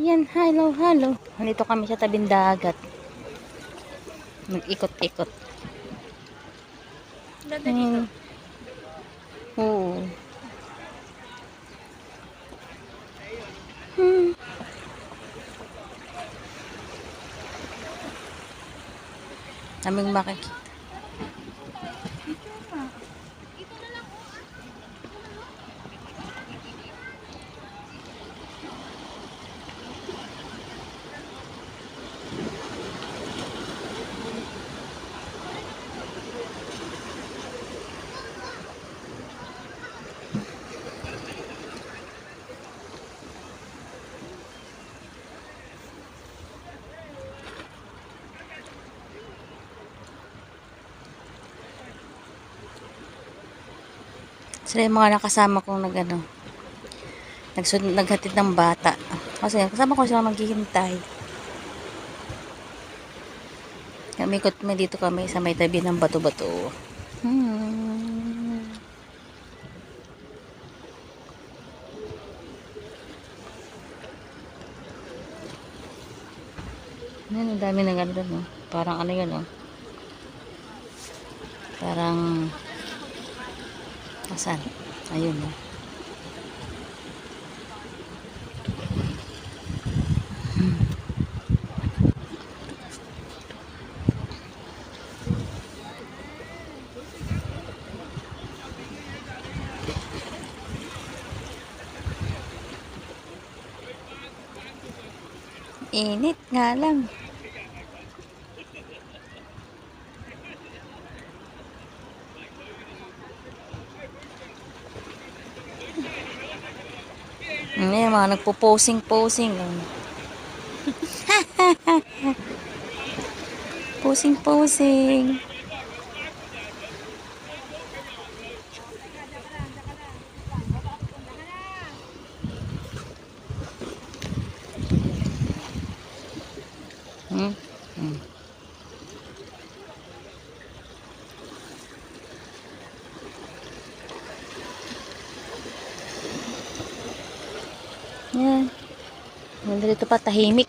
Yan, hello, hello. Nandito kami sa tabing dagat. Nag-ikot-ikot. Ganda dito. Oo. Hmm. Aming makikita. Sila yung mga nakasama kong naghatid ng bata. Kasi kasama ko sila maghihintay. Kamikot kami dito kami sa may tabi ng bato-bato. Yan, ang dami ng ganda, no? Parang ano yun, no? Parang asan? Ayun, no? Init nga lang. Yung mga nagpo-posing-posing. Posing-posing. Hmm? Hmm. Yan. Nandito pa tahimik.